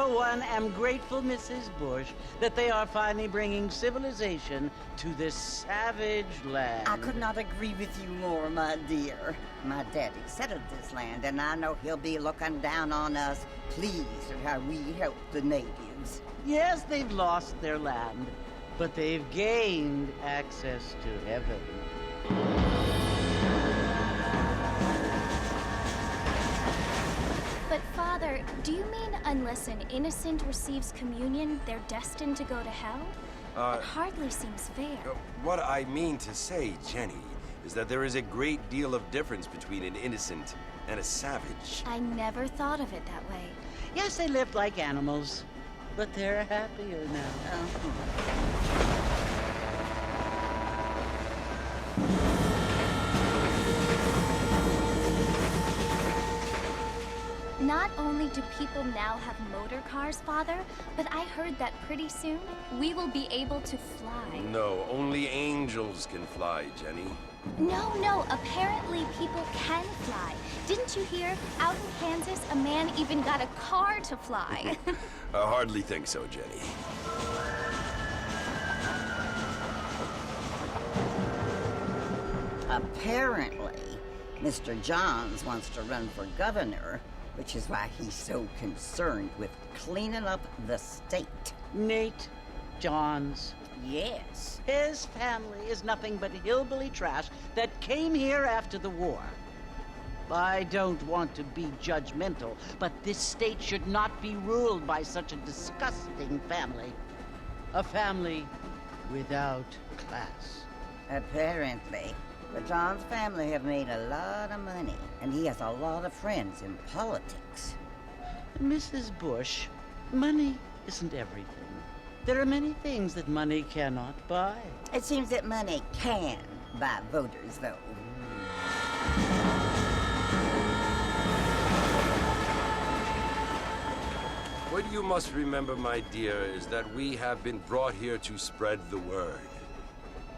for one, am grateful, Mrs. Bush, that they are finally bringing civilization to this savage land. I could not agree with you more, my dear. My daddy settled this land, and I know he'll be looking down on us, pleased at how we help the natives. Yes, they've lost their land, but they've gained access to heaven. But Father, do you mean unless an innocent receives communion, they're destined to go to hell? That hardly seems fair. What I mean to say, Jenny, is that there is a great deal of difference between an innocent and a savage. I never thought of it that way. Yes, they lived like animals, but they're happier now. Not only do people now have motor cars, Father, but I heard that pretty soon we will be able to fly. No, only angels can fly, Jenny. No, apparently people can fly. Didn't you hear? Out in Kansas, a man even got a car to fly. I hardly think so, Jenny. Apparently, Mr. Johns wants to run for governor, which is why he's so concerned with cleaning up the state. Nate Johns. Yes. His family is nothing but hillbilly trash that came here after the war. I don't want to be judgmental, but this state should not be ruled by such a disgusting family. A family without class. Apparently. The Johns family have made a lot of money, and he has a lot of friends in politics. Mrs. Bush, money isn't everything. There are many things that money cannot buy. It seems that money can buy voters, though. What you must remember, my dear, is that we have been brought here to spread the word.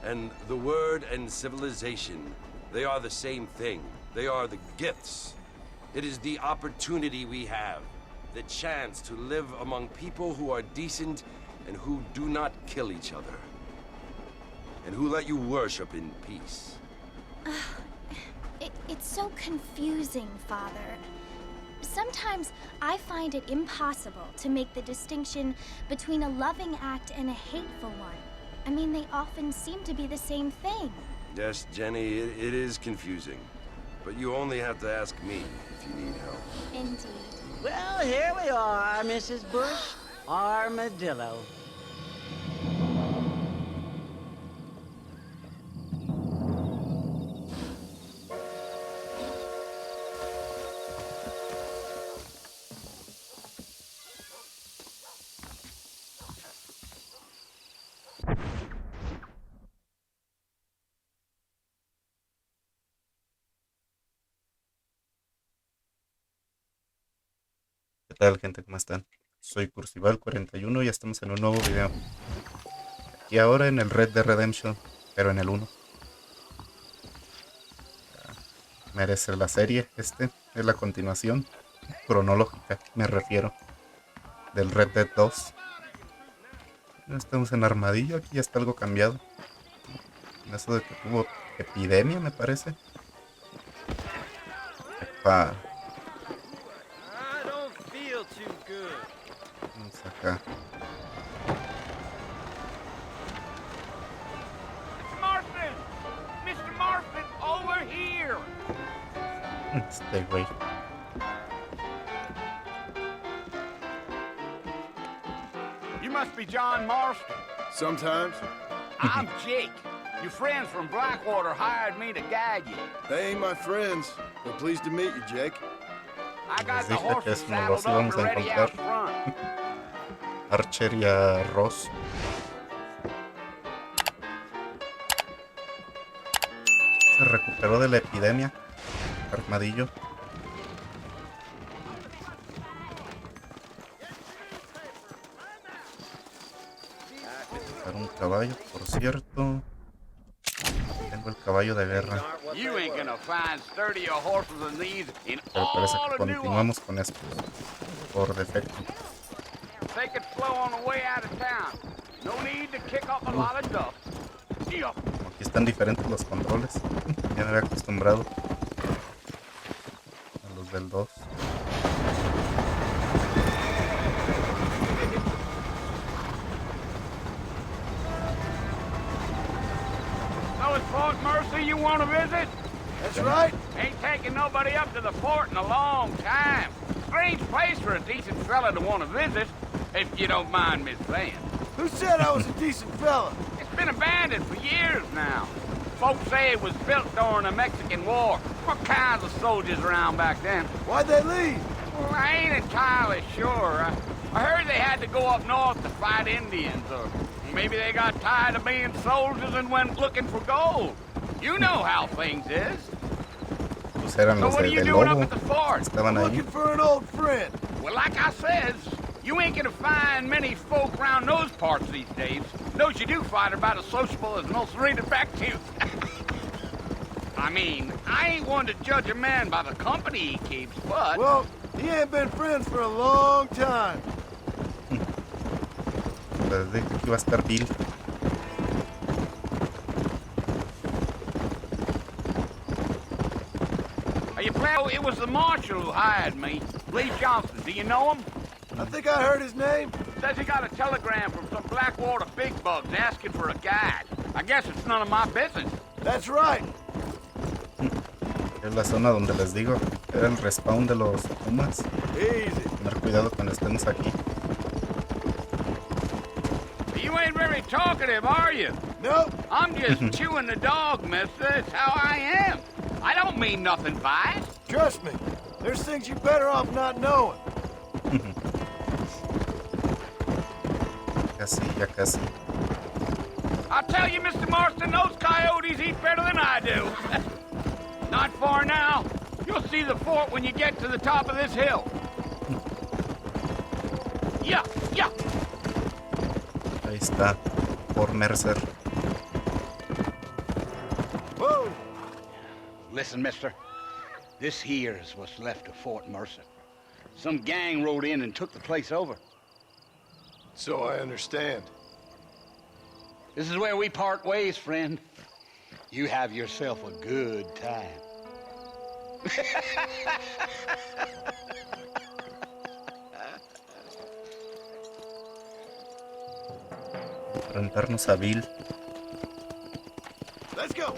And the word and civilization, they are the same thing. They are the gifts. It is the opportunity we have, the chance to live among people who are decent and who do not kill each other, and who let you worship in peace. It's so confusing, Father. Sometimes I find it impossible to make the distinction between a loving act and a hateful one. I mean, they often seem to be the same thing. Yes, Jenny, it is confusing. But you only have to ask me if you need help. Indeed. Well, here we are, Mrs. Bush. Armadillo. ¿Qué tal, gente? ¿Cómo están? Soy CURSIVAL 41 y estamos en un nuevo video. Y ahora en el Red Dead Redemption, pero en el 1. Merece la serie. Este es la continuación cronológica, me refiero, del Red Dead 2. Estamos en Armadillo, aquí ya está algo cambiado. Eso de que tuvo epidemia, me parece. Epa. Vamos acá. Mr. Marston, over here. Este güey. You must be John Marston. Sometimes. I'm Jake. Your friends from Blackwater hired me to guide you. They ain't my friends, but pleased to meet you, Jake. I got the Dije que horses nos los saddled up íbamos and a ready out encontrar. front. Archer y a Ross. Se recuperó de la epidemia. Armadillo. Para un caballo, por cierto. Tengo el caballo de guerra. You ain't gonna find sturdier horses than these in Pero parece all que of Nuevos. continuamos con esto. Por defecto. overflow on the way out of town. No need to kick up a lot of dust. Yeah. Aquí están diferentes los controles. Ya me había acostumbrado a los del 2. So it's Fort Mercy you want to visit? That's right. Ain't taking nobody up to the fort in a long time. Strange place for a decent fella to want to visit, if you don't mind me saying. Who said I was a decent fella? It's been abandoned for years now. Folks say it was built during the Mexican War. What kinds of soldiers around back then? Why'd they leave? Well, I ain't entirely sure. I heard they had to go up north to fight Indians, or maybe they got tired of being soldiers and went looking for gold. You know how things is. Pues eran So los what are you del doing up lobo. at the fort? Estaban ahí. Looking for an old friend. Well, like I says, you ain't gonna find many folk around those parts these days. Those you do find are about as sociable as most reading back to you. I mean, I ain't one to judge a man by the company he keeps, but... Well, he ain't been friends for a long time. Les dije que iba a estar Bill. Are you planning? Oh, it was the marshal who hired me. Lee Johnson. Do you know him? I think I heard his name. Says he got a telegram from some Blackwater big bugs asking for a guide. I guess it's none of my business. That's right. Es la zona donde les digo. Era el respawn de los Pumas. Easy. Tener cuidado cuando estemos aquí. You ain't very talkative, are you? Nope. I'm just chewing the dog, mister. It's how I am. I don't mean nothing by it. Trust me. There's things you're better off not knowing. Casi, ya casi. I'll tell you, Mr. Marston, those coyotes eat better than I do. Not far now. You'll see the fort when you get to the top of this hill. Yeah, yeah. Ahí está. Por Mercer. Whoa. Listen, mister. This here is what's left of Fort Mercer. Some gang rode in and took the place over. So I understand. This is where we part ways, friend. You have yourself a good time. Enfrentarnos a Bill. Let's go.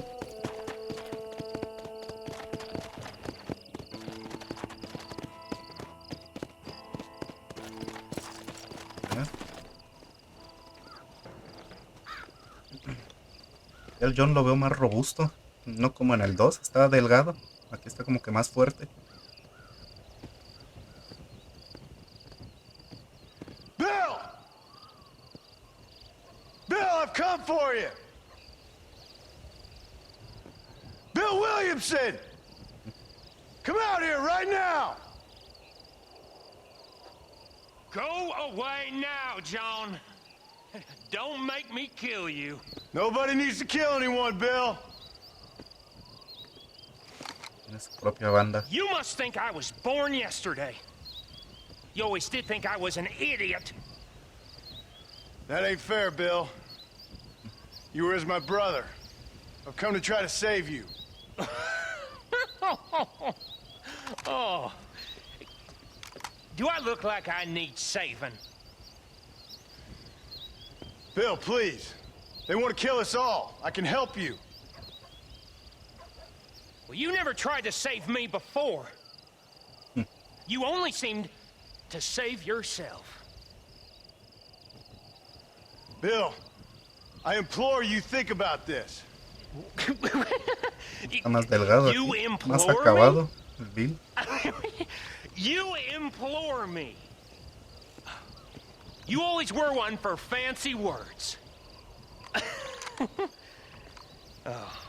El John lo veo más robusto. No como en el 2. Estaba delgado. Aquí está como que más fuerte. Bill! Bill, I've come for you! Bill Williamson! Come out here right now! Go away now, John. Don't make me kill you. Nobody needs to kill anyone, Bill. Tiene su propia banda. You must think I was born yesterday. You always did think I was an idiot. That ain't fair, Bill. You were as my brother. I've come to try to save you. Oh. Do I look like I need saving? Bill, please. They want to kill us all. I can help you. Well, you never tried to save me before. You only seemed to save yourself. Bill, I implore you think about this. Está más delgado You aquí. implore Más me? acabado. El Bill. You implore me. You always were one for fancy words. Oh.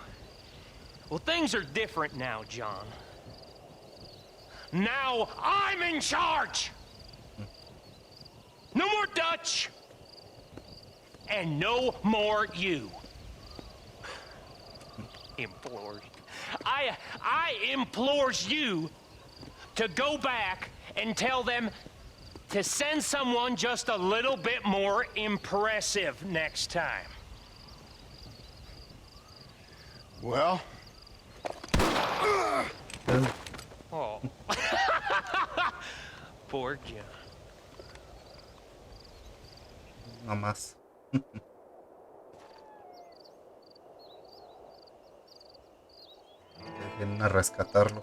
Well, things are different now, John. Now I'm in charge. No more Dutch. And no more you. Implored. I implores you to go back and tell them to send someone just a little bit more impressive next time. Well? Oh. Poor John. No más. Vienen a rescatarlo.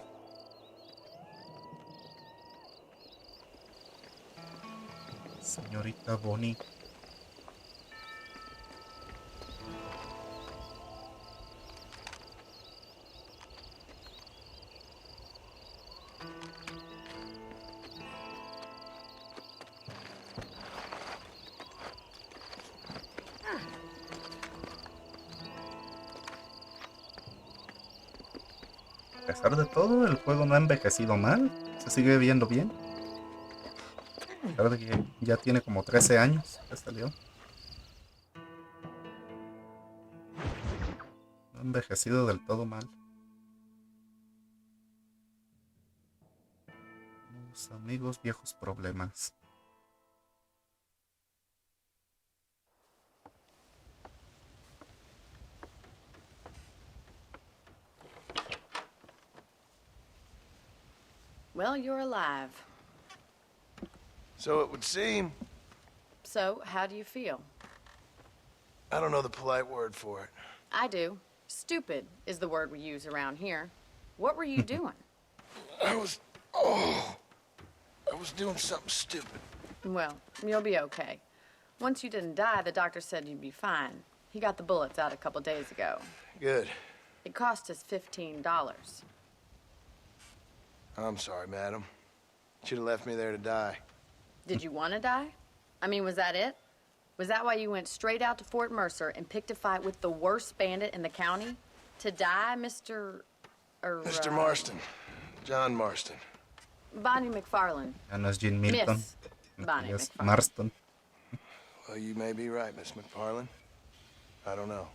Señorita Bonnie. A pesar de todo, el juego no ha envejecido mal. Se sigue viendo bien. A pesar de que ya tiene como 13 años que salió. No ha envejecido del todo mal. Nuevos amigos, viejos problemas. Well, you're alive. So it would seem. So, how do you feel? I don't know the polite word for it. I do. Stupid is the word we use around here. What were you doing? I was doing something stupid. Well, you'll be okay. Once you didn't die, the doctor said you'd be fine. He got the bullets out a couple days ago. Good. It cost us $15. I'm sorry, madam. Should have left me there to die. Did you want to die? I mean, was that it? Was that why you went straight out to Fort Mercer and picked a fight with the worst bandit in the county? To die, Mr. Mr. Marston. John Marston. Bonnie McFarland. Ya no es Jean Milton. Miss Bonnie Es McFarland. Marston. Well, you may be right, Miss McFarland. I don't know.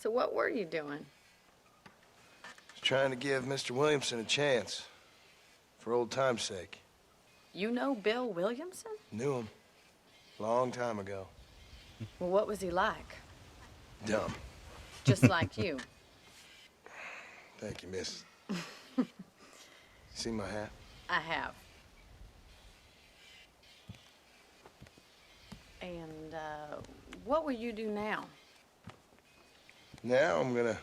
So what were you doing? Just trying to give Mr. Williamson a chance. For old time's sake. You know Bill Williamson? Knew him. Long time ago. Well, what was he like? Dumb. Just like you. Thank you, miss. See my hat? I have. And, what will you do now? Now I'm gonna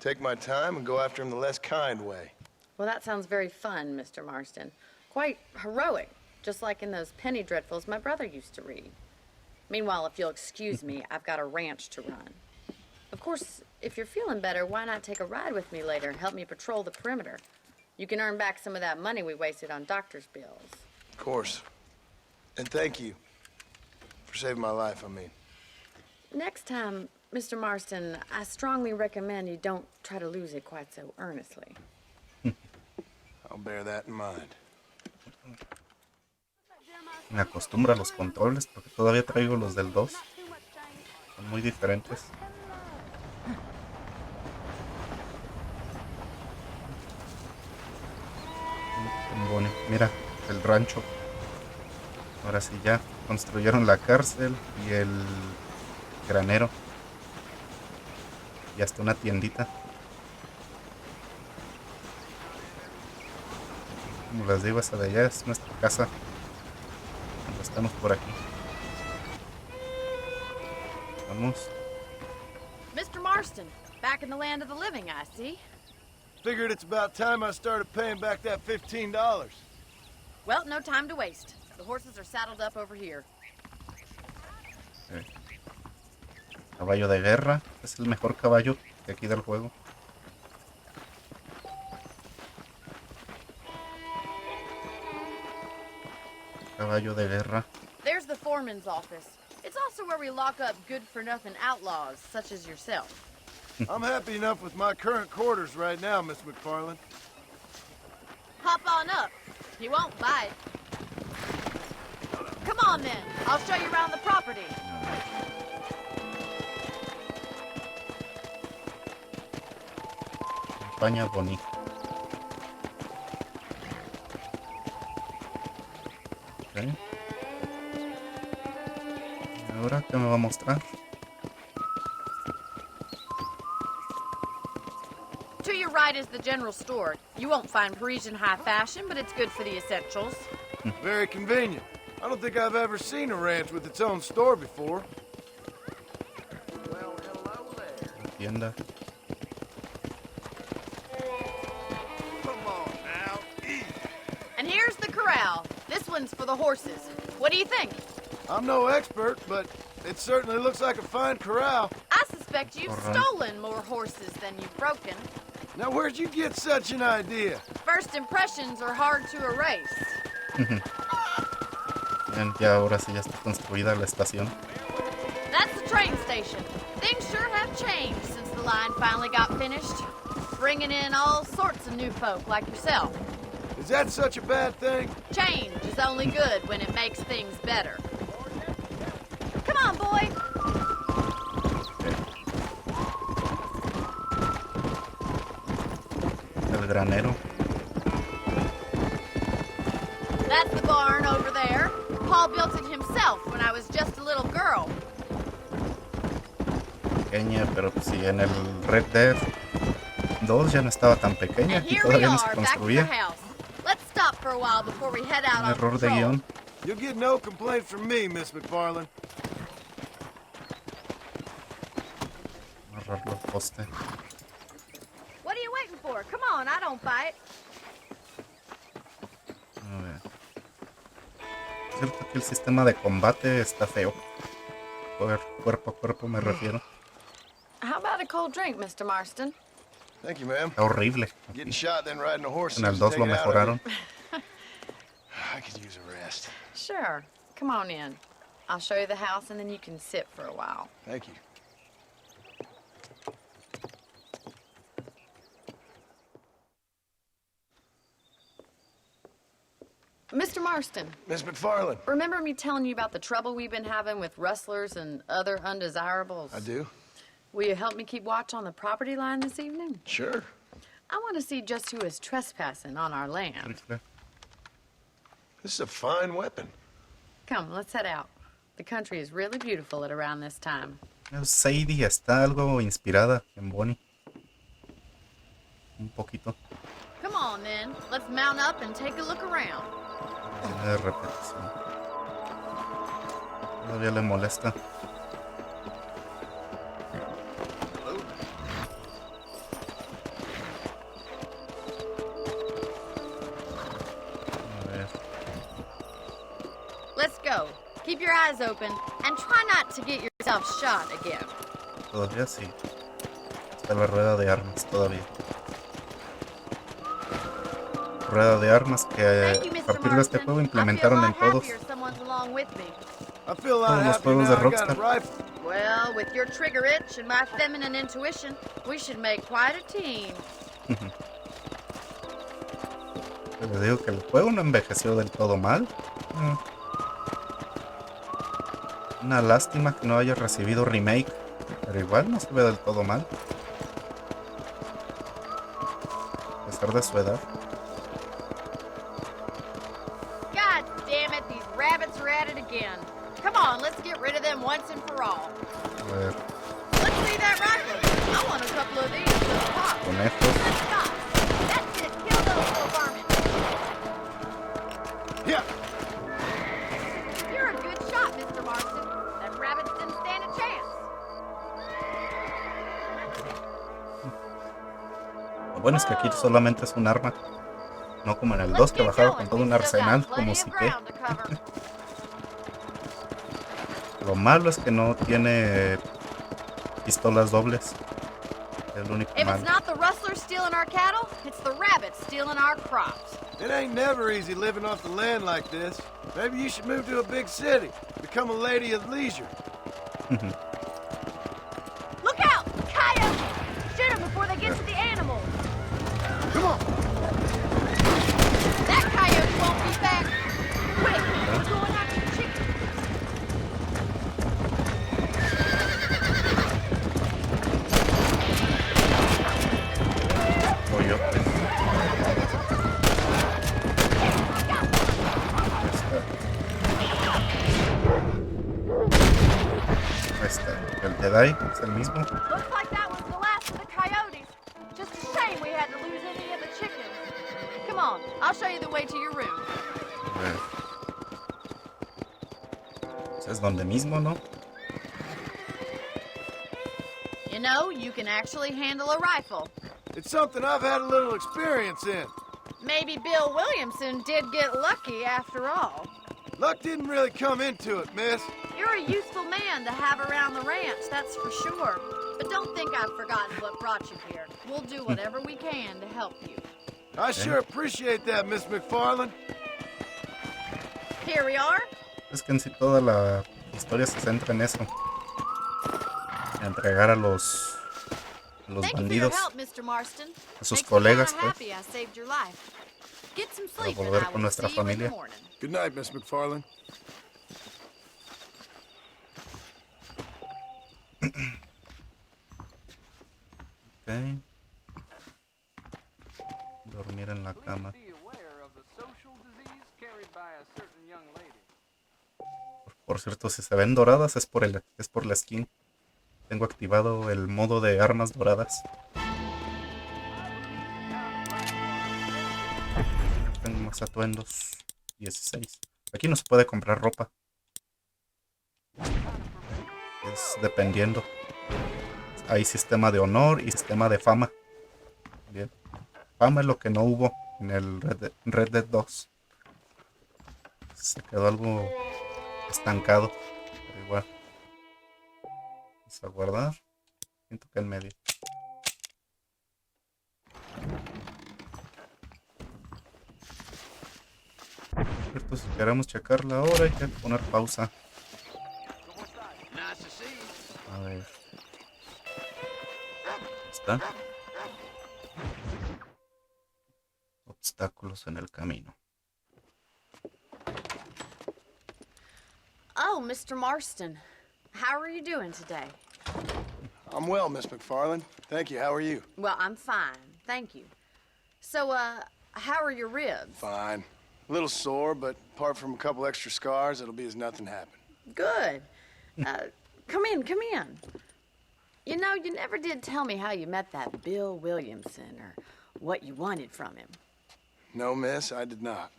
take my time and go after him the less kind way. Well, that sounds very fun, Mr. Marston. Quite heroic, just like in those penny dreadfuls my brother used to read. Meanwhile, if you'll excuse me, I've got a ranch to run. Of course, if you're feeling better, why not take a ride with me later and help me patrol the perimeter? You can earn back some of that money we wasted on doctor's bills. Of course. And thank you for saving my life, I mean. Next time, Mr. Marston, I strongly recommend you don't try to lose it quite so earnestly. I'll bear that in mind. Me acostumbro a los controles porque todavía traigo los del 2. Son muy diferentes. Bueno, mira, el rancho. Ahora sí ya construyeron la cárcel y el granero. Y hasta una tiendita. Como les digo, esa de allá es nuestra casa. Cuando estamos por aquí. Vamos. Mr. Marston, back in the land of the living, I see. Figured it's about time I started paying back that $15. Well, no time to waste. The horses are saddled up over here. Caballo de guerra. Es el mejor caballo de aquí del juego. Caballo de guerra. There's the foreman's office. It's also where we lock up good-for-nothing outlaws, such as yourself. I'm happy enough with my current quarters right now, Miss McFarland. Hop on up. He won't bite. Come on, then. I'll show you around the property. Campaña bonita. Okay. ahora qué me va a mostrar? To your right is the general store. You won't find Parisian high fashion, but it's good for the essentials. Very convenient. I don't think I've ever seen a ranch with its own store before. Well, hello there. Tienda. Come on now, eat. And here's the corral. This one's for the horses. What do you think? I'm no expert, but it certainly looks like a fine corral. I suspect you've Corral. stolen more horses than you've broken. Now, where'd you get such an idea? First impressions are hard to erase. Bien, ya ahora sí ya está construida la estación. That's the train station. Things sure have changed since the line finally got finished. Bringing in all sorts of new folk like yourself. Is that such a bad thing? Change is only good when it makes things better. Come on, boy. El granero. That's the barn over there. Paul built it himself when I was just a little girl. Pequeña, pero pues sí, en el Red Dead 2 ya no estaba tan pequeña. And Aquí here we todavía no se are, back to the construía. house. Let's stop for a while before we head out Un on error de patrol. guión. You'll get no complaint from me, Miss McFarland. Agarrar los postes. What are you waiting for? Come on, I don't bite. A ver. Es cierto que el sistema de combate está feo. Cuerpo a cuerpo me refiero. How about a cold drink, Mr. Marston? Thank you, ma'am. Está horrible. Getting shot, then riding a horse. En el 2 lo mejoraron. I could use a rest. Sure. Come on in. I'll show you the house and then you can sit for a while. Thank you. Mr. Marston, Miss McFarland. remember me telling you about the trouble we've been having with rustlers and other undesirables? I do. Will you help me keep watch on the property line this evening? Sure. I want to see just who is trespassing on our land. This is a fine weapon. Come, let's head out. The country is really beautiful at around this time. Sadie está algo inspirada en Bonnie. Un poquito. Come on, then. Let's mount up and take a look around. Tiene de repetición. Todavía le molesta. A ver. Let's go. Keep your eyes open and try not to get yourself shot again. Todavía sí. Está la rueda de armas todavía. Rueda de armas que Thank you, a Mr. partir de este Marston. juego I implementaron feel a en lot todos. happier someone's along with me. I feel a lot Todos los happier juegos now de I got a Rockstar. rifle. Well, with your trigger itch and my feminine intuition, we should make quite a team. Les digo que el juego no envejeció del todo mal. Una lástima que no haya recibido remake, pero igual no se ve del todo mal. A pesar de su edad. God damn it, these rabbits are at it again. Come on, let's get rid of them once and for all. A ver, Let's see that rifle. I want a couple of these for the pop. conejos. Let's stop. That's it. Kill those little varmints. Yeah. You're a good shot, Mr. Marston. Them rabbits didn't stand a chance. Lo bueno es que aquí solamente es un arma. No como en el 2 que bajaba con todo un arsenal, como si que. Lo malo es que no tiene pistolas dobles. Es lo único If malo. it's not the rustlers stealing our cattle, it's the rabbits stealing our crops. It ain't never easy living off the land like this. Maybe you should move to a big city. Become a lady of leisure. Look out! Coyotes! Shoot them before they get to the animals. Come on. That coyote won't be back. Quick, we're going after the chicken. Coyotes. Ya está. Ahí está. El Jedi es el mismo. Looks like that was the last of the coyotes. Just a shame we had to lose any of the chickens. Come on, I'll show you the way to your room. A ver. Pues es donde mismo, ¿no? You know, you can actually handle a rifle. It's something I've had a little experience in. Maybe Bill Williamson did get lucky after all. Luck didn't really come into it, miss. You're a useful man to have around the ranch, that's for sure. But don't think I've forgotten what brought you here. We'll do whatever we can to help you. I sure appreciate that, Miss McFarland. Here we are. Es que en sí toda la historia se centra en eso. En entregar a los Thank you for your bandidos, help, Mr. Marston. a sus Makes me colegas, kinda pues, happy I saved your life. Get some para sleep and volver I con will nuestra see you in the familia. morning. Good night, Miss McFarland. Ok. Dormir en la cama. Por cierto, si se ven doradas es por la skin. Tengo activado el modo de armas doradas. Tengo más atuendos. 16. Aquí no se puede comprar ropa. Es dependiendo. Hay sistema de honor y sistema de fama. Bien. Fama es lo que no hubo en el Red Dead 2. Se quedó algo estancado. Pero igual. Vamos a guardar. Siento que en medio. Cierto, si queremos checar la hora hay que poner pausa. A ver. ¿Está? Obstáculos en el camino. Oh, Mr. Marston. How are you doing today? I'm well, Miss McFarland. Thank you. How are you? Well, I'm fine. Thank you. So, how are your ribs? Fine. A little sore, but apart from a couple extra scars, it'll be as nothing happened. Good. Come in, come in. You know, you never did tell me how you met that Bill Williamson or what you wanted from him. No, miss, I did not.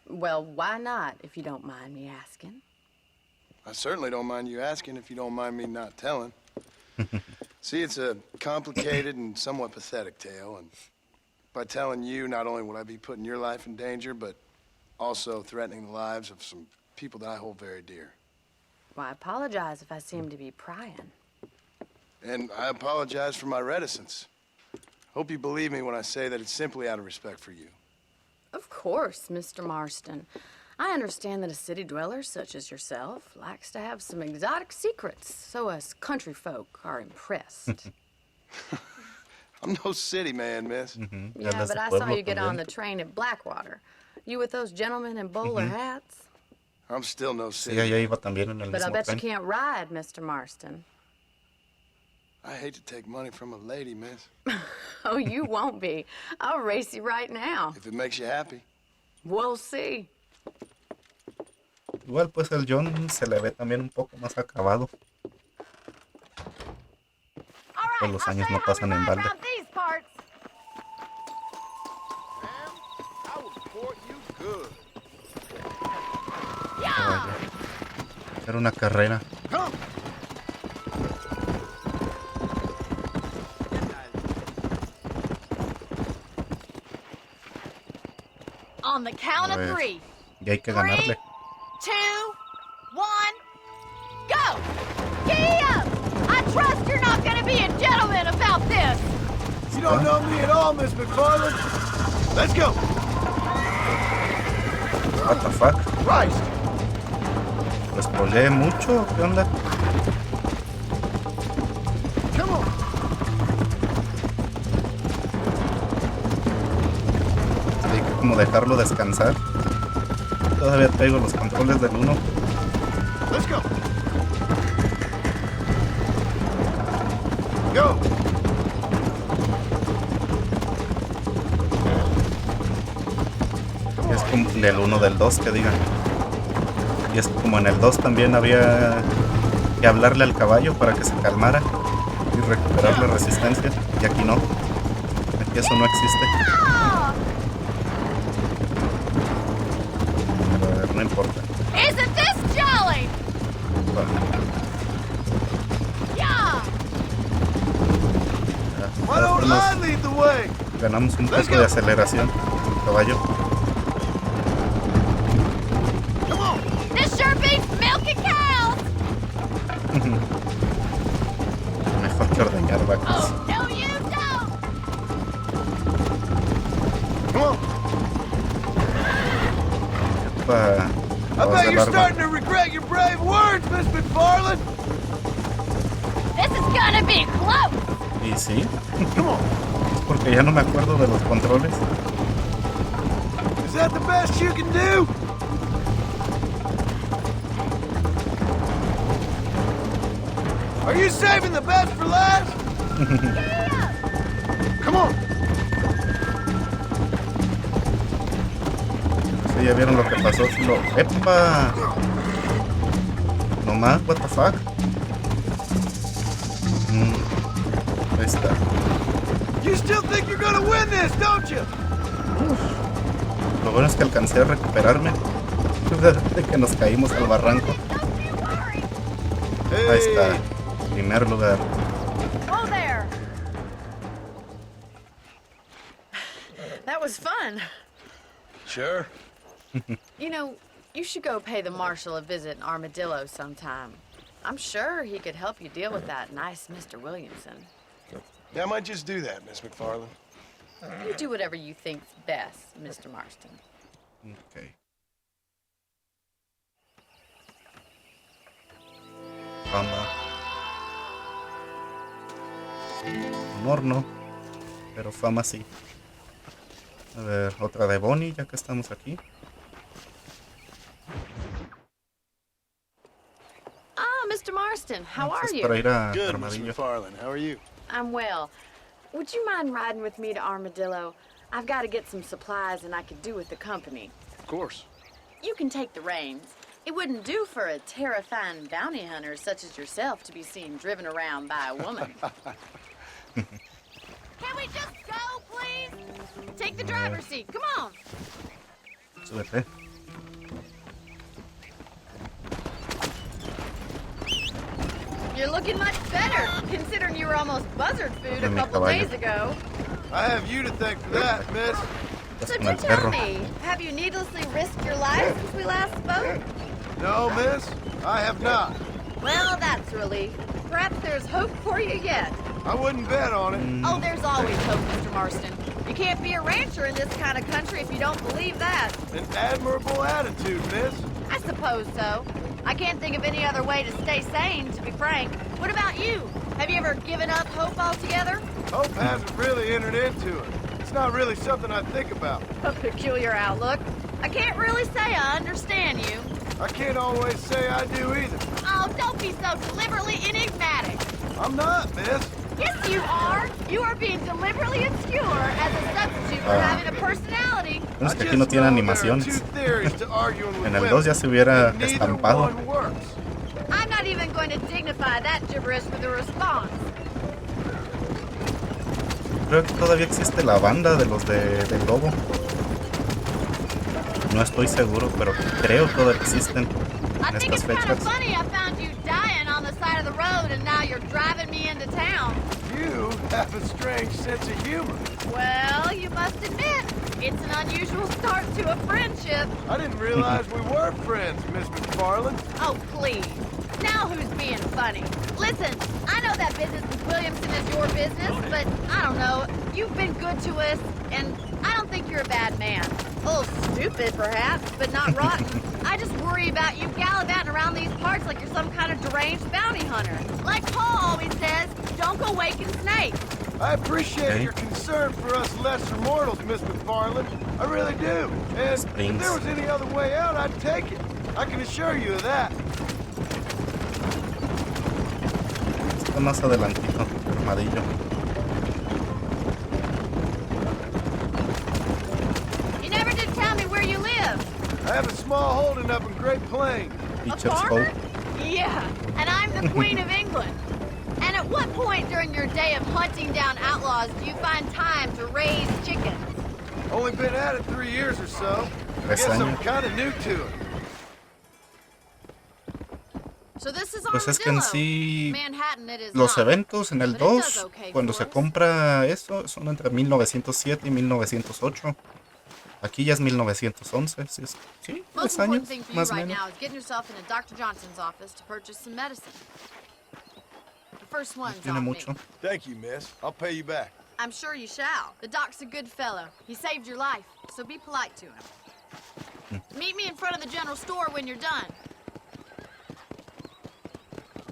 Well, why not, if you don't mind me asking? I certainly don't mind you asking if you don't mind me not telling. See, it's a complicated and somewhat pathetic tale, and by telling you, not only would I be putting your life in danger, but also threatening the lives of some people that I hold very dear. Well, I apologize if I seem to be prying. And I apologize for my reticence. Hope you believe me when I say that it's simply out of respect for you. Of course, Mr. Marston. I understand that a city dweller such as yourself likes to have some exotic secrets, so us country folk are impressed. I'm no city man, miss. Yeah, but I saw you get on the train at Blackwater. You with those gentlemen in bowler hats? I'm still no city. Sí, ella iba también en el But I mismo bet you tren. can't ride, Mr. Marston. I hate to take money from a lady, miss. Oh, you won't be. I'll race you right now. If it makes you happy. We'll see. Igual pues el John se le ve también un poco más acabado. Pues los años no pasan en balde. Era una carrera. On the count of three. Y hay que ganarle. 2, 1, go! Giddy up! I trust you're not gonna be a gentleman about this! You don't know me at all, Miss McFarland. Let's go! What the fuck? Christ! ¿Lo spoileé mucho? ¿Qué onda? Come on! Hay que como dejarlo descansar. Todavía traigo los controles del 1. Let's go! Go! Es como del 1 del 2 que digan. Y es como en el 2 también había que hablarle al caballo para que se calmara y recuperar la resistencia. Y aquí no. Aquí eso no existe. Pero a ver, no importa. Isn't this jolly? Why don't I lead the way? Ganamos un poco de aceleración con el caballo. This sure beats milking cows. Mejor que ordeñar vacas. No, you don't. Come on. Epa, I vas bet de you're largo. starting to regret your brave words, Miss McFarland. This is gonna be close. Y sí, Come on. es porque ya no me acuerdo de los controles. Is that the best you can do? Are you saving the best for last? Come on. Sí, ya vieron lo que pasó. Sí, ¡Epa! No más, what the fuck. Ahí está. You still think you're gonna win this, don't you? Lo bueno es que alcancé a recuperarme de que nos caímos al barranco. Ahí está. Primer lugar. Oh, there. That was fun. Sure. You know, you should go pay the marshal a visit in Armadillo sometime. I'm sure he could help you deal with that nice Mr. Williamson. Yeah, I might just do that, Miss McFarland. You do whatever you think's best, Mr. Marston. Ok. Fama. Honor no, pero fama sí. A ver, otra de Bonnie, ya que estamos aquí. Ah, Mr. Marston, how are Es para you? ir a Good, Miss Armadillo. McFarland. How are you? I'm well. Would you mind riding with me to Armadillo? I've got to get some supplies and I could do with the company. Of course. You can take the reins. It wouldn't do for a terrifying bounty hunter such as yourself to be seen driven around by a woman. Can we just go, please? Take the driver's seat. Come on. Súbete. You're looking much better, considering you were almost buzzard food a Mi couple caballo. days ago. I have you to thank for that, miss. So Con el tell perro. me, have you needlessly risked your life since we last spoke? No, miss, I have not. Well, that's a relief. Perhaps there's hope for you yet. I wouldn't bet on it. Oh, there's always hope, Mr. Marston. You can't be a rancher in this kind of country if you don't believe that. An admirable attitude, miss. I suppose so. I can't think of any other way to stay sane, to be frank. What about you? Have you ever given up hope altogether? Hope hasn't really entered into it. It's not really something I think about. A peculiar outlook. I can't really say I understand you. I can't always say I do either. Oh, don't be so deliberately enigmatic. I'm not, miss. Yes, you are. You are being deliberately obscure as a substitute for having a personality. Bueno, es I que aquí just no tiene know there are animaciones. two theories to arguing with En el women, 2 ya se hubiera and neither estampado. one works. I'm not even going to dignify that gibberish with a response. Creo que todavía existe la banda de los del lobo. No estoy seguro, pero creo que todavía existen I en think estas it's kind of fechas. funny I found you dying on the side of the road and now you're driving me into town. You have a strange sense of humor. Well, you must admit, it's an unusual start to a friendship. I didn't realize we were friends, Miss McFarland. Oh, please. Now who's being funny? Listen, I know that business with Williamson is your business, but I don't know. You've been good to us, and I don't think you're a bad man. A little stupid, perhaps, but not rotten. I just worry about you gallivanting around these parts like you're some kind of deranged bounty hunter. Like Paul always says, don't go waking snakes. I appreciate Okay. your concern for us lesser mortals, Miss McFarland. I really do. And if Springs. there was any other way out, I'd take it. I can assure you of that. Está más adelantito, Armadillo. You never did tell me where you live. I have a small holding up in Great Plains. A Teacher's farmer? Hope. Yeah, and I'm the Queen of England. And at what point during your day of hunting down outlaws do you find time to raise chickens? Only been at it 3 years or so. I guess I'm kind of new to it. So this is Pues es que en sí Manhattan it is los not. eventos en el But it does 2, okay cuando for se us. compra eso, son entre 1907 y 1908. Aquí ya es 1911, sí, sí, Most 3 años, important thing for you más o right menos. now is getting yourself into Dr. Johnson's office to purchase some medicine. The first one's Tiene on mucho. me. Thank you, miss. I'll pay you back. I'm sure you shall. The doc's a good fellow. He saved your life, so be polite to him. Meet me in front of the general store when you're done.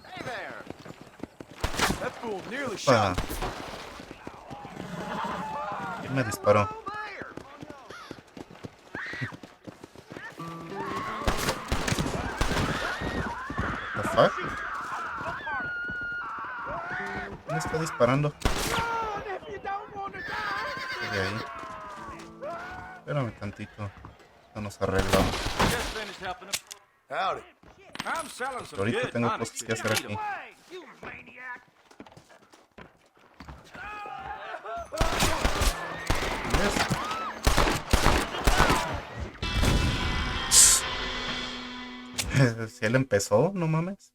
Hey there. That fool nearly Pa. shot me. ¿Quién me disparó? The fuck? ¿Quién está disparando? De ahí. Espérame tantito. No nos arreglamos. Howdy. Ahorita tengo cosas que hacer aquí. Si él empezó, no mames.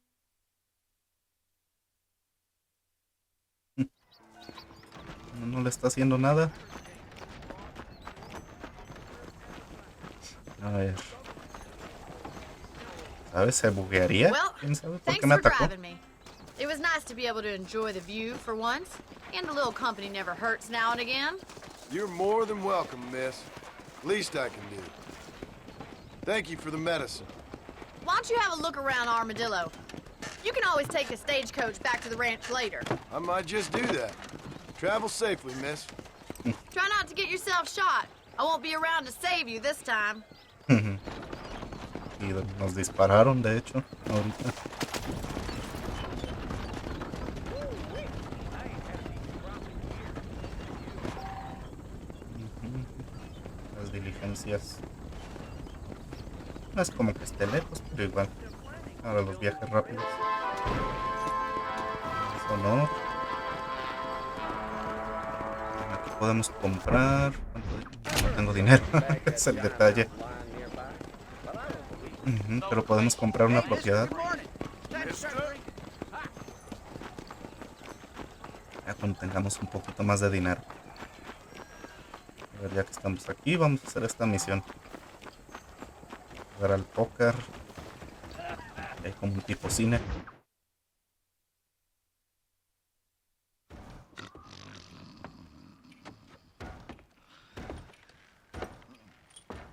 No le está haciendo nada. A ver. ¿Sabes? ¿Se buguearía? Well, ¿Quién sabe por thanks qué me for atacó? driving me. It was nice to be able to enjoy the view for once, and a little company never hurts now and again. You're more than welcome, miss. Least I can do. Thank you for the medicine. Why don't you have a look around Armadillo? You can always take a stagecoach back to the ranch later. I might just do that. Travel safely, miss. Try not to get yourself shot. I won't be around to save you this time. Y nos dispararon, de hecho, ahorita. Las diligencias. No es como que esté lejos, pero igual. Ahora los viajes rápidos. Eso no. Aquí podemos comprar. No tengo dinero. Es el detalle. Pero podemos comprar una propiedad. Ya cuando tengamos un poquito más de dinero. A ver, ya que estamos aquí, vamos a hacer esta misión. Jugar al póker. Hay como un tipo cine.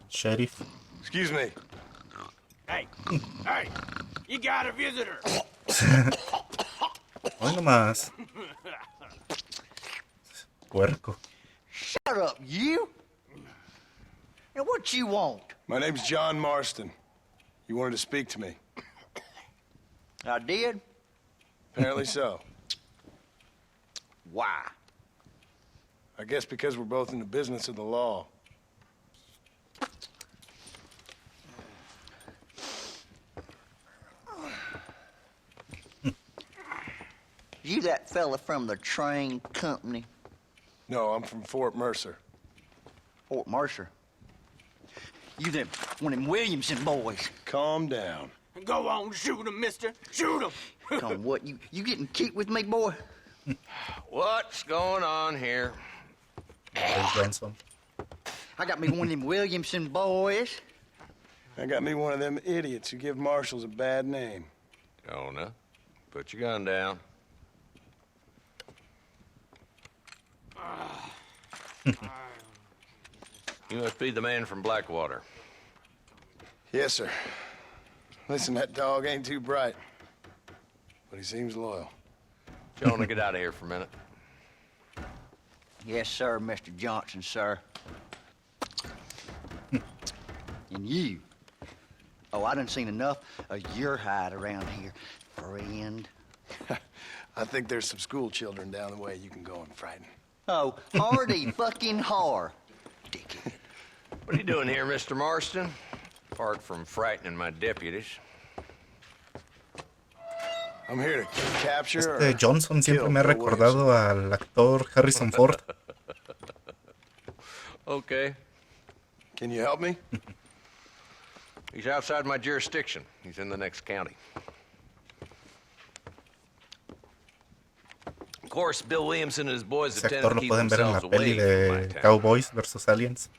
Sheriff. Excuse me. Hey, hey, you got a visitor. Hoy nomás. Puerco. Shut up, you! And what you want? My name's John Marston. You wanted to speak to me. I did? Apparently so. Why? I guess because we're both in the business of the law. You that fella from the train company? No, I'm from Fort Mercer. Fort Mercer? You them one of them Williamson boys? Calm down. Go on, shoot him, mister. Shoot him. Come on, what, you getting cute with me, boy? What's going on here? Johnson. I got me one of them Williamson boys. I got me one of them idiots who give marshals a bad name. Jonah, put your gun down. You must be the man from Blackwater. Yes, sir. Listen, that dog ain't too bright, but he seems loyal. Jonah, get out of here for a minute. Yes, sir, Mr. Johnson, sir. And you. Oh, I done seen enough of your hide around here, friend. I think there's some school children down the way you can go and frighten. Oh, hardy fucking har. Dickhead. What are you doing here, Mr. Marston? Apart from frightening my deputies. I'm here to capture or Este Johnson siempre kill me ha Bill recordado al actor Harrison Ford. Okay. Can you help me? He's outside my jurisdiction. He's in the next county. Of course, Bill Williamson and his boys Ese have tended actor to lo keep pueden ver en la themselves peli away from my de town. Cowboys vs Aliens.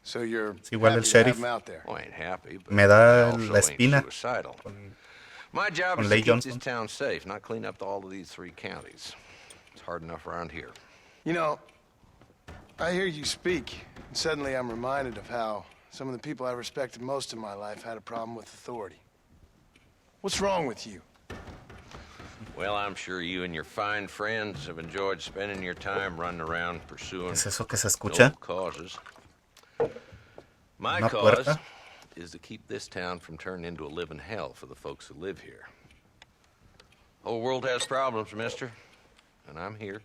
So you're Es igual el happy to have sheriff. him out there. Well, I ain't happy, but Me da I also la espina. ain't suicidal. My job con is to Lay keep Johnson. this town safe, not clean up all of these 3 counties. It's hard enough around here. You know, I hear you speak, and suddenly I'm reminded of how some of the people I respected most in my life had a problem with authority. What's wrong with you? Well, I'm sure you and your fine friends have enjoyed spending your time running around pursuing ¿Es eso que se escucha? noble causes. My Una cause puerta. is to keep this town from turning into a living hell for the folks who live here. Whole world has problems, mister, and I'm here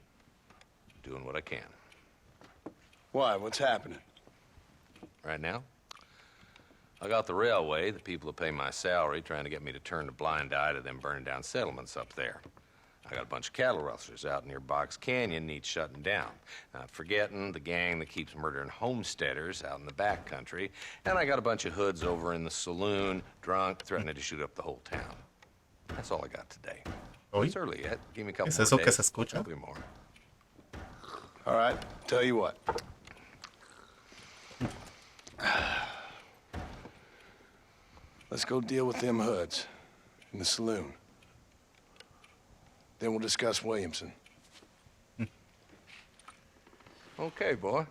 doing what I can. Why? What's happening? Right now, I got the railway, the people who pay my salary, trying to get me to turn a blind eye to them burning down settlements up there. I got a bunch of cattle rustlers out near Box Canyon needs shutting down. Not forgetting the gang that keeps murdering homesteaders out in the back country. And I got a bunch of hoods over in the saloon, drunk, threatening to shoot up the whole town. That's all I got today. Oy. It's early yet. Give me a couple ¿Es more eso days. que se escucha? There'll be more. All right, tell you what. Let's go deal with them hoods in the saloon. Then we'll discuss Williamson. Okay, boy.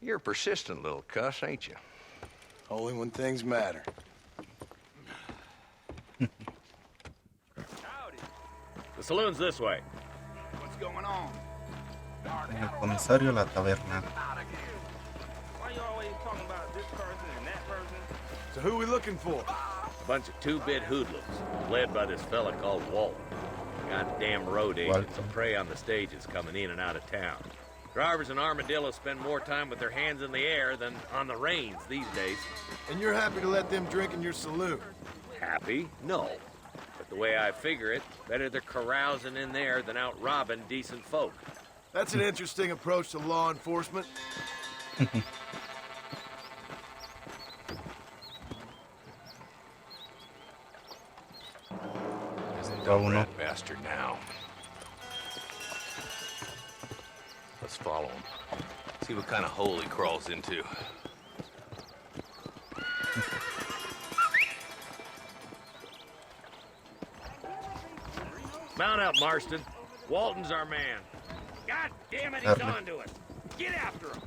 You're a persistent little cuss, ain't you? Only when things matter. The saloon's this way. What's going on? En el comisario La Taberna. Why you always talking about this person and that person? So who we looking for? A bunch of 2-bit hoodlums, led by this fella called Walt. Goddamn road agents who prey on the stages coming in and out of town. Drivers in Armadillo spend more time with their hands in the air than on the reins these days. And you're happy to let them drink in your saloon? Happy? No. But the way I figure it, better they're carousing in there than out robbing decent folk. That's an interesting approach to law enforcement. Uno. Bastard now. Let's follow him. See what kind of hole he crawls into. Mount up, Marston. Walton's our man. God damn it, he's Arre. on to us. Get after him.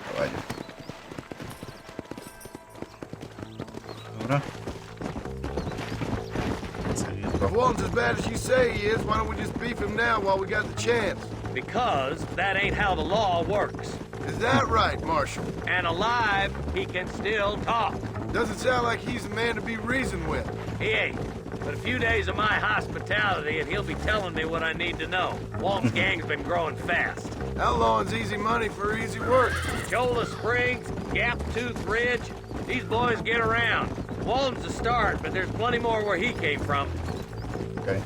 Caballo. Ahora. Seguirlo. If Walton's as bad as you say he is, why don't we just beef him now while we got the chance? Because that ain't how the law works. Is that right, Marshal? And alive, he can still talk. Doesn't sound like he's a man to be reasoned with. He ain't. But a few days of my hospitality and he'll be telling me what I need to know. Walton's gang's been growing fast. Outlawing's easy money for easy work. Shoulder Springs, Gap Tooth Ridge, these boys get around. Walton's the start, but there's plenty more where he came from. Okay.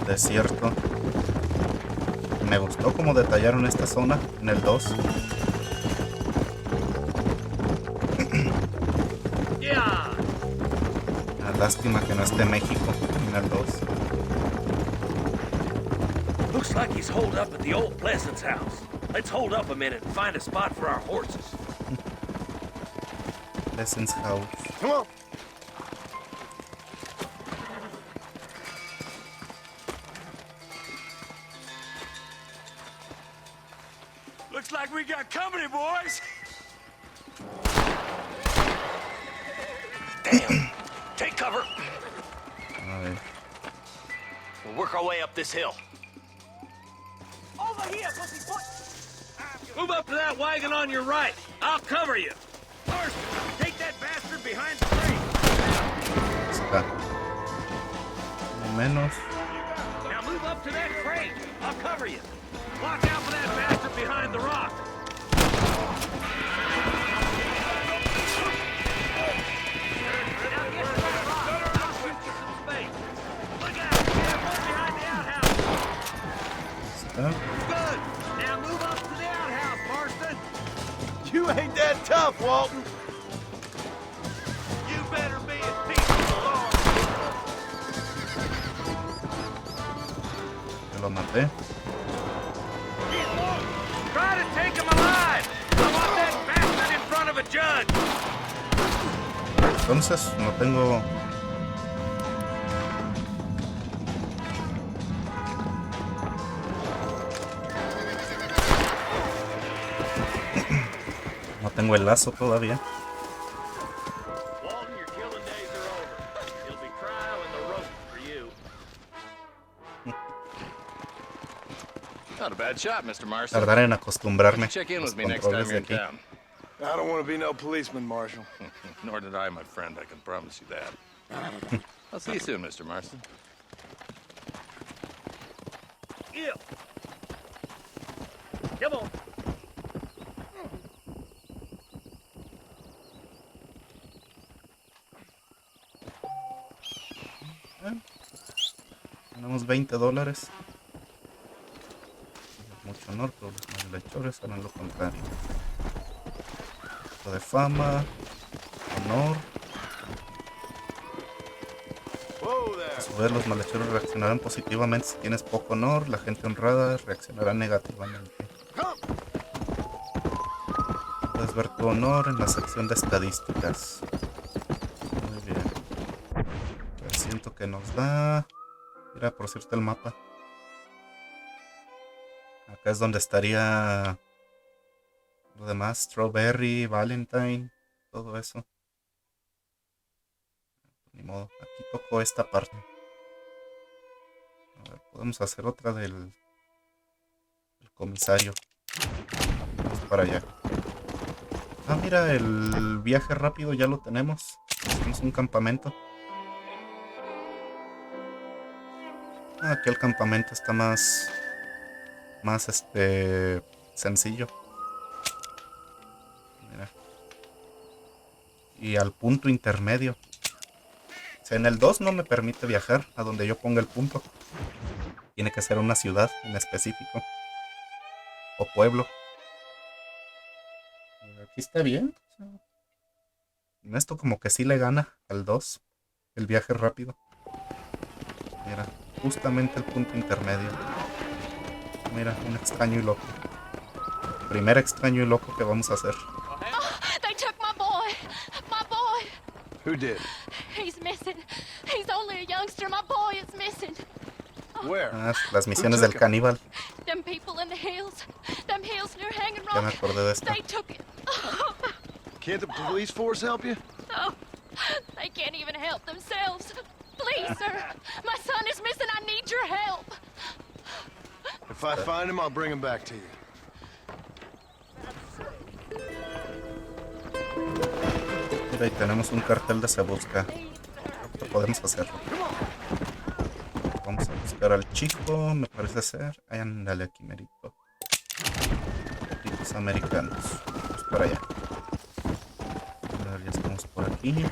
Desierto. Me gustó cómo detallaron esta zona en el 2. Yeah. Una lástima que no esté México en el 2. Looks like he's holed up at the old Pleasance house. Let's hold up a minute and find a spot for our horses. Pleasance House. Come on. Looks like we got company, boys. Damn. Take cover. A ver. We'll work our way up this hill. Over here, pussyfoot. Move up to that wagon on your right. I'll cover you. Marston, take that bastard behind the tree. Está. Lo menos. Now move up to that crate. I'll cover you. Watch out for that bastard behind the rock. Now get to that rock. I'll shoot you some space. Look out! There's one behind the outhouse. Good. Now move up to the outhouse, Marston. You ain't that tough, Walton. You better be as peaceful as Ya lo maté. Try to take him alive. I want that bastard in front of a judge. Entonces no tengo... No tengo el lazo todavía. Walton, your killing days are over. It'll be trial and the rope for you. Not a bad shot, Mr. Marston. Tardaré en acostumbrarme Check in a los with me next time controles you're de in aquí. town. I don't want to be no policeman, Marshal. Nor did I, my friend. I can promise you that. I'll see you soon, Mr. Marston. Yeah. Come on. Tenemos $20. Mucho honor, pero los malhechores harán lo contrario. Punto de fama, honor. A su vez, los malhechores reaccionarán positivamente si tienes poco honor. La gente honrada reaccionará negativamente. Puedes ver tu honor en la sección de estadísticas. Muy bien. Siento que nos da... Mira, por cierto, el mapa. Acá es donde estaría lo demás, Strawberry, Valentine, todo eso. Ni modo, aquí tocó esta parte. A ver, podemos hacer otra del comisario. Vamos para allá. Ah, mira, el viaje rápido ya lo tenemos. Tenemos un campamento. Ah, aquí el campamento está más sencillo. Mira. Y al punto intermedio. O sea, en el 2 no me permite viajar a donde yo ponga el punto. Tiene que ser una ciudad en específico. O pueblo. Aquí está bien. Esto como que sí le gana al 2. El viaje rápido. Mira, justamente el punto intermedio. Mira, un extraño y loco. Primer extraño y loco que vamos a hacer. Oh, they took my boy. My boy. Who did? He's missing. He's only a youngster. My boy is missing. Where? Ah, las misiones del caníbal. Them people in the hills. Them hills near Hanging Ya me Rock. acordé de esto. They took it. Can't the police force help you? No, they can't even help themselves. Please, sir. My son is missing. I need your help. If I find him, I'll bring him back to you. Mira, ahí tenemos un cartel de se busca. Lo podemos hacerlo. Vamos a buscar al chico, me parece ser. Ay, ándale aquí, merito. Tipos americanos. Vamos para allá. A ver, ya estamos por aquí.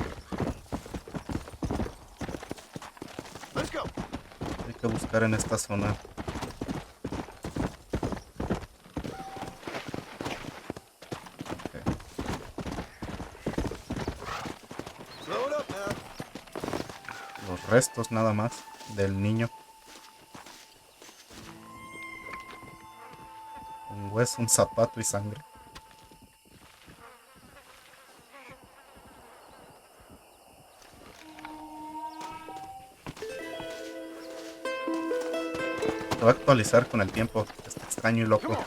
Hay que buscar en esta zona. Los restos nada más del niño. Un hueso, un zapato y sangre. Se va a actualizar con el tiempo. Está extraño y loco.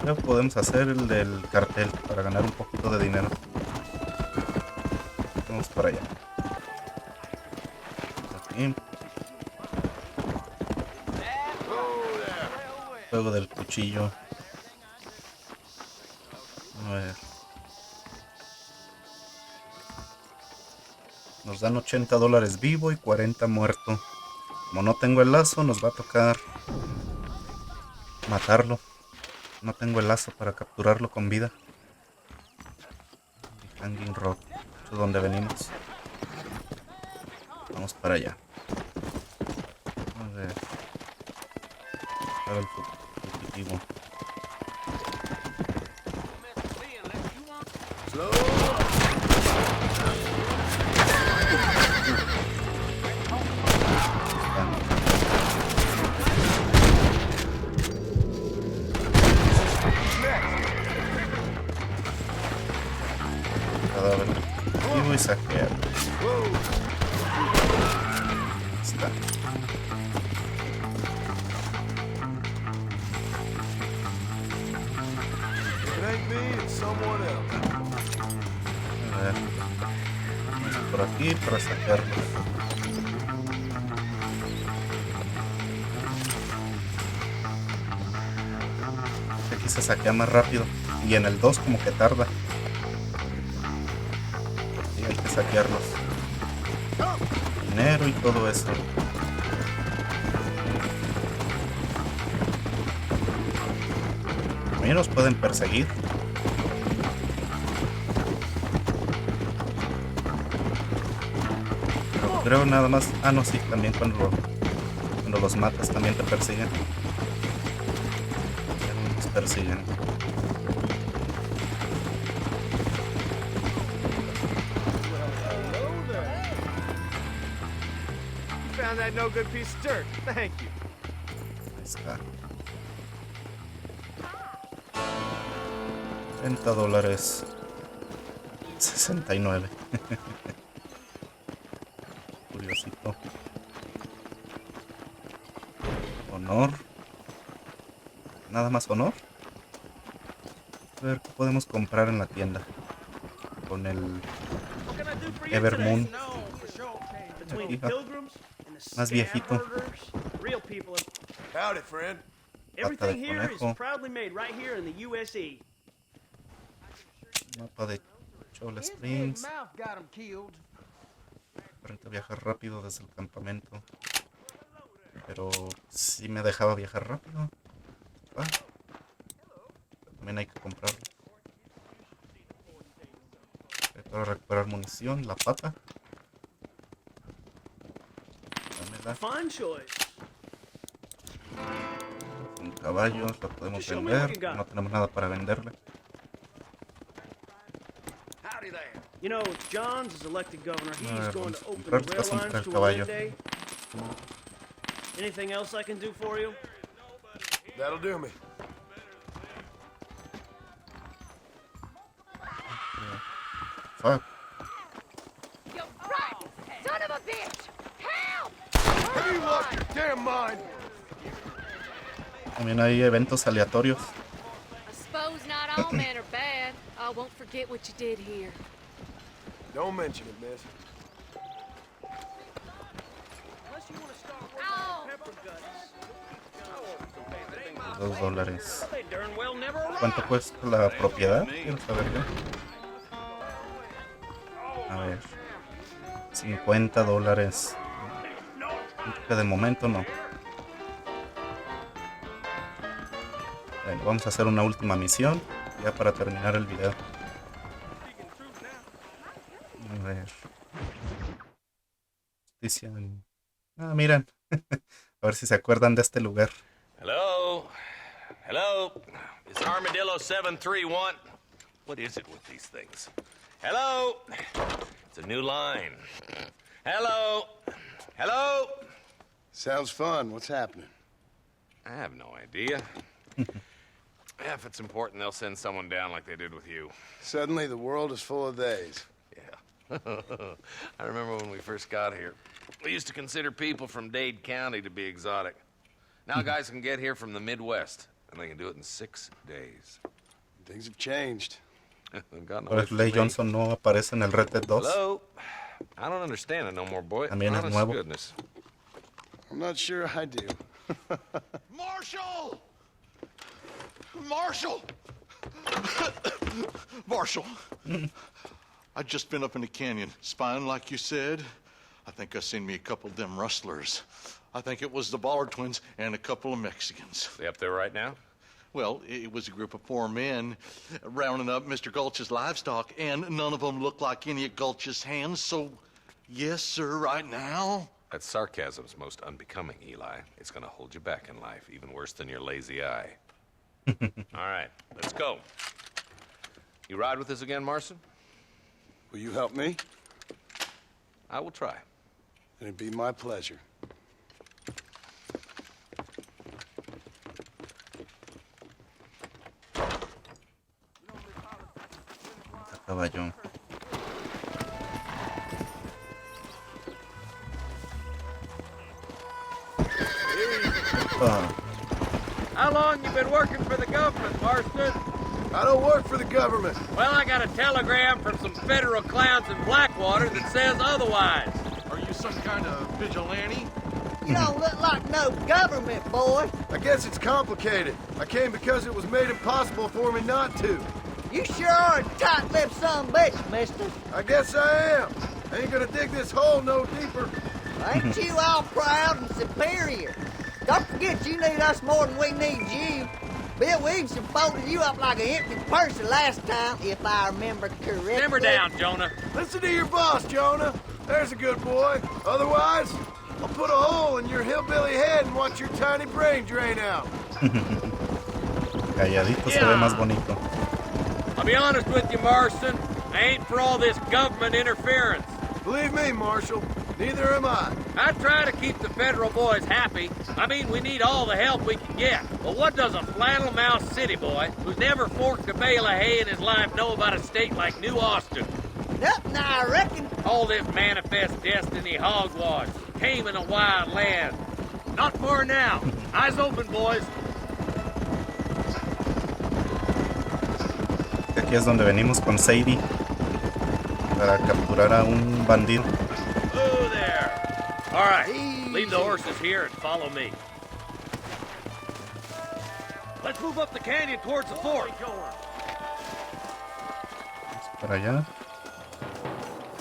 Creo que podemos hacer el del cartel para ganar un poquito de dinero. Vamos para allá. Aquí. Juego del cuchillo. A ver. Nos dan $80 vivo y 40 muerto. Como no tengo el lazo, nos va a tocar matarlo. No tengo el lazo para capturarlo con vida. Hanging Rock, es donde venimos. Vamos para allá. A ver. Para el fugitivo. Y saquear. Está. A ver. Vamos por aquí para saquearlos. Aquí se saquea más rápido. Y en el 2 como que tarda. Hay que saquearlos. Dinero y todo eso. A mí nos pueden perseguir. Pero creo nada más. Ah, no, sí, también cuando los matas también te persiguen. Nos persiguen. That no good piece of dirt. Thank you. Ahí está. $30. 69. Curiosito. Honor. Nada más honor. A ver qué podemos comprar en la tienda. Con el Evermoon. Aquí, más viejito. Howdy, friend. Everything here is proudly made right here in the USA. Mapa de Chole Springs. Aparenta viajar rápido desde el campamento. Pero sí me dejaba viajar rápido. Ah, también hay que comprarlo. Para recuperar munición, la pata. Fine choice. Un caballo, lo podemos vender. No tenemos nada para venderle. You know, John's is elected governor. He's going to open the rail lines to Wednesday. Anything else I can do for you? That'll do me. Fuck. You right, son of a bitch! Help! Have you lost your damn mind? También hay eventos aleatorios. I suppose not all men are bad. I won't forget what you did here. Don't mention it, miss. $2. ¿Cuánto cuesta la propiedad? Quiero saber yo. A ver. $50. Que de momento no. Bueno, vamos a hacer una última misión. Ya para terminar el video. A ver. Justicia. Ah, miren. A ver si se acuerdan de este lugar. Hello? Hello? Is Armadillo 731? What is it with these things? Hello? It's a new line. Hello? Hello? Sounds fun. What's happening? I have no idea. Yeah, if it's important, they'll send someone down like they did with you. Suddenly, the world is full of days. Yeah. I remember when we first got here. We used to consider people from Dade County to be exotic. Now guys can get here from the Midwest, and they can do it in 6 days. Things have changed. Por Ley Johnson no aparece en el Red Dead 2. Hello? I don't understand it no more, boy. También es nuevo. Goodness. I'm not sure I do. Marshall! Marshall! Marshall! I've just been up in the canyon, spying like you said. I think I seen me a couple of them rustlers. I think it was the Ballard twins and a couple of Mexicans. They up there right now? Well, it was a group of 4 men rounding up Mr. Gulch's livestock, and none of them looked like any of Gulch's hands, so yes, sir, right now. That sarcasm's most unbecoming, Eli. It's gonna hold you back in life, even worse than your lazy eye. All right, let's go. You ride with us again, Marston? Will you help me? I will try. It'd be my pleasure. Caballón. How long you been working for the government, Marston? I don't work for the government. Well, I got a telegram from some federal clowns in Blackwater that says otherwise. Are you some kind of vigilante? You don't look like no government, boy. I guess it's complicated. I came because it was made impossible for me not to. You sure are a tight-lipped son of a bitch, mister. I guess I am. I ain't gonna dig this hole no deeper. Ain't you all proud and superior? Don't forget you need us more than we need you. Bill Williamson folded you up like an empty person last time, if I remember correctly. Simmer down, Jonah. Listen to your boss, Jonah. There's a good boy. Otherwise, I'll put a hole in your hillbilly head and watch your tiny brain drain out. Calladito se ve más bonito. I'll be honest with you, Marston. I ain't for all this government interference. Believe me, Marshal, neither am I. I try to keep the federal boys happy. I mean, we need all the help we can get. But what does a flannel-mouthed city boy who's never forked a bale of hay in his life know about a state like New Austin? Nothing, I reckon. All this manifest destiny hogwash came in a wild land. Not far now. Eyes open, boys. Aquí es donde venimos con Sadie para capturar a un bandido. Oh, there. All right, leave the horses here and follow me. Let's move up the canyon towards the fort. Para allá.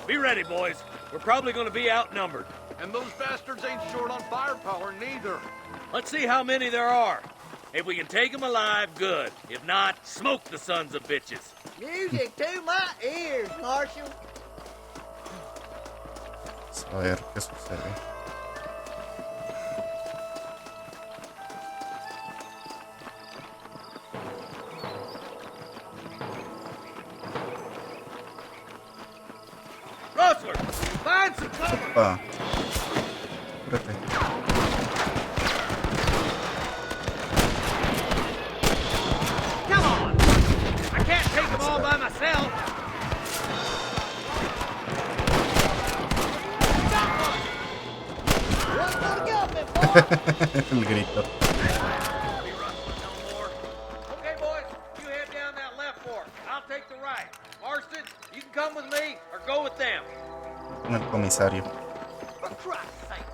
Be ready, boys. We're probably going to be outnumbered. And those bastards ain't short on firepower, neither. Let's see how many there are. If we can take them alive, good. If not, smoke the sons of bitches. Music to my ears, Marshal. Vamos a ver qué sucede. Rustler, find some cover. Opa. Espérate. Come on. I can't take them all by myself. El grito. Okay, boys, you head down that left fork. I'll take the right. Marston, you can come with me or go with them. Con el comisario. For Christ's sake.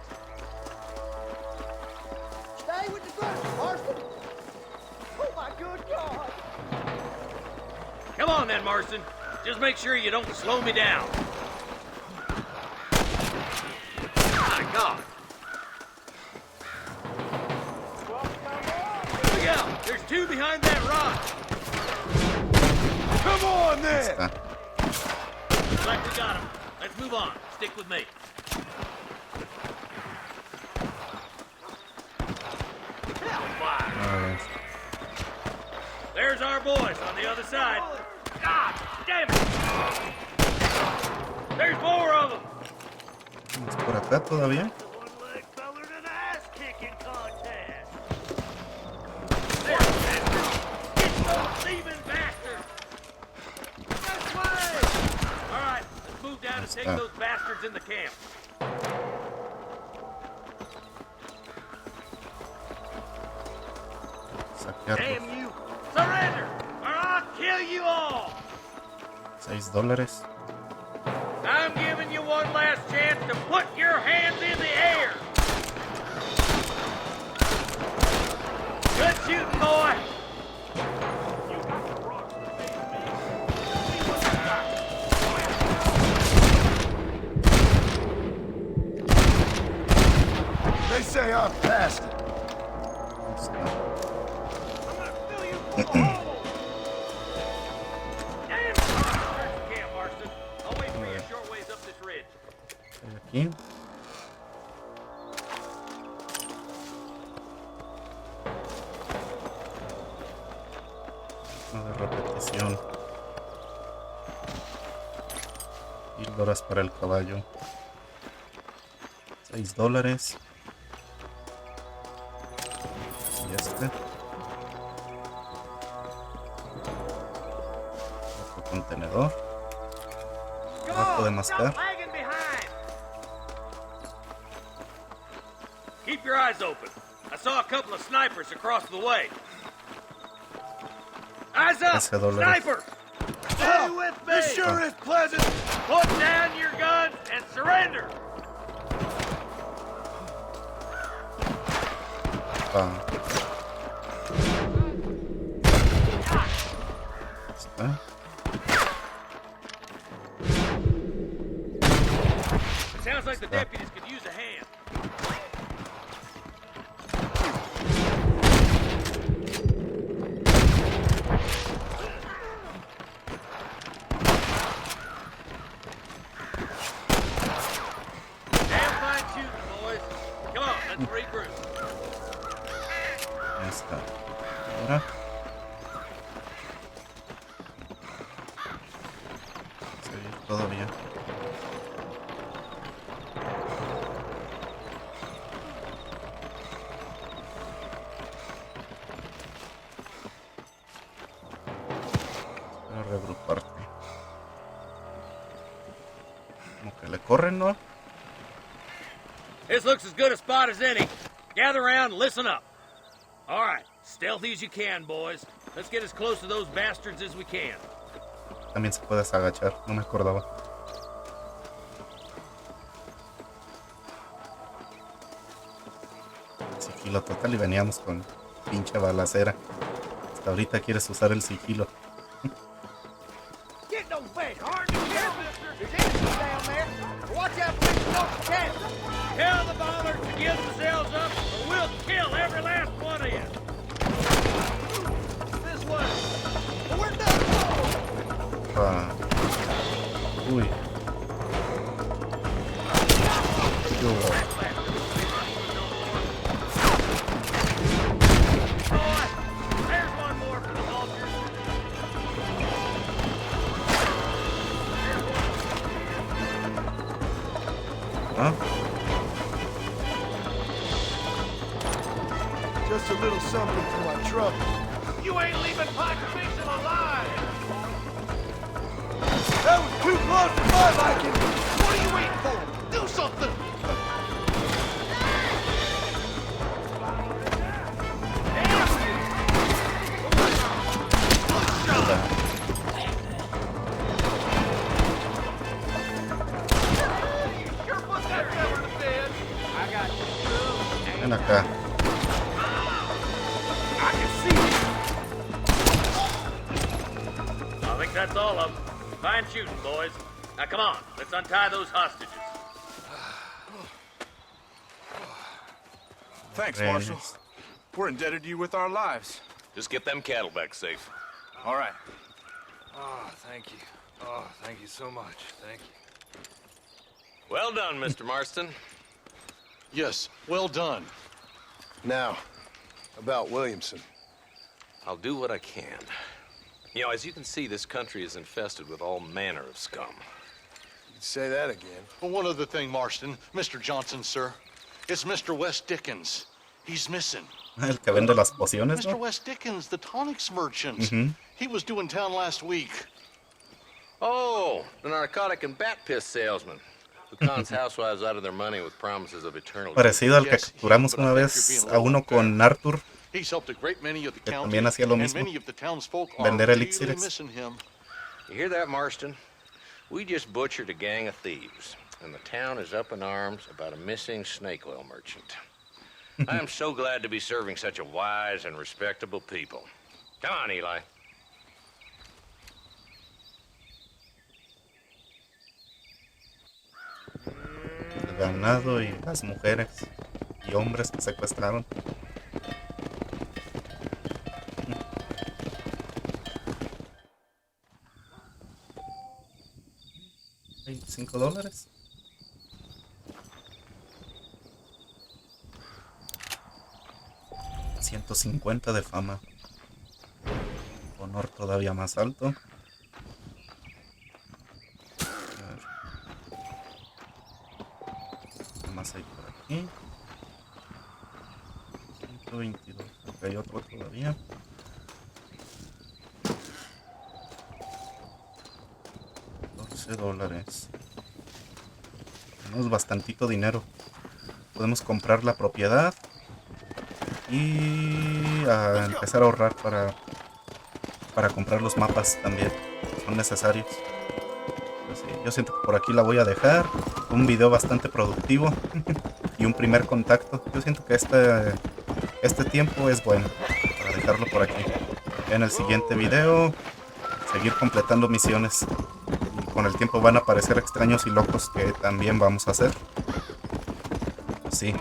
Stay with the group, Marston. Oh, my good God. Come on then, Marston. Just make sure you don't slow me down. My God. Look out! There's two behind that rock. Come on, then! Looks like we got him. Let's move on. Stick with me. Alright. There's our boys on the other side. God damn it! There's more of them. ¿Es por acá todavía? Take those bastards in the camp. Damn you! Surrender, or I'll kill you all! $6. I'm giving you one last chance to put your hands in the air! Good shooting, boy! They say Aquí. Una de repetición. $1000 para el caballo. $6. Y este. Otro contenedor. Rato de mascar. Keep your eyes open. I saw a couple of snipers across the way. Eyes up! Sniper! Stay with me! This sure is pleasant! Put down your guns and surrender! It sounds like the deputies could use a hand. Ahí está. Ahora. Seguir todavía. Voy a reagruparte. Como que le corren, ¿no? This looks as good a spot as any. Gather around and listen up. All right, stealthy as you can, boys. Let's get as close to those bastards as we can. También se puede agachar, no me acordaba. Sigilo total y veníamos con pinche balacera. Hasta ahorita quieres usar el sigilo. Get no bed, hard to kill, mister. There's enemies down there. Watch out for these folks catch. Tell the bombers to give themselves up, or we'll kill every last one of you. This way. We're done. Uy. There's one more for the soldiers. Huh? Just a little something for my trouble. You ain't leaving Pike Fixin' alive! That was too close for my liking! What are you waiting for? Do something! Ven acá. I think that's all of them. Fine shooting, boys. Now come on, let's untie those hostages. Thanks, Marshal. We're indebted to you with our lives. Just get them cattle back safe. All right. Oh, thank you. Oh, thank you so much. Thank you. Well done, Mr. Marston. Yes, well done. Now, about Williamson. I'll do what I can. You know, as you can see, this country is infested with all manner of scum. You'd say that again. Well, one other thing, Marston. Mr. Johnson, sir. It's Mr. West Dickens. He's missing. El que vende las pociones, Mr. ¿no? West Dickens, the tonics merchant. Mm-hmm. He was due in town last week. Oh, the narcotic and bat piss salesman. Lucan's housewives out of their money with promises of eternal. Parecido al que capturamos una vez a uno con Arthur. He's helped a great many of the Que county, también hacía lo and mismo. many of the townsfolk are Vender really elixires. missing him. You hear that, Marston? We just butchered a gang of thieves, and the town is up in arms about a missing snake oil merchant. I am so glad to be serving such a wise and respectable people. Come on, Eli. El ganado y las mujeres y hombres que secuestraron. $5. 150 de fama. Honor todavía más alto. A ver. ¿Qué más hay por aquí? 122. Acá hay otro todavía. $14. Tenemos bastantito dinero. Podemos comprar la propiedad y a empezar a ahorrar para comprar los mapas también. Son necesarios. Pues sí, yo siento que por aquí la voy a dejar. Un video bastante productivo y un primer contacto. Yo siento que este tiempo es bueno para dejarlo por aquí. En el siguiente video seguir completando misiones. Y con el tiempo van a aparecer extraños y locos que también vamos a hacer. Sí.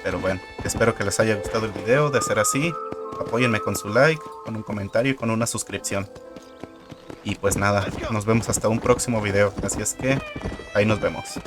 Pero bueno, espero que les haya gustado el video. De ser así, apóyenme con su like, con un comentario y con una suscripción. Y pues nada, nos vemos hasta un próximo video. Así es que ahí nos vemos.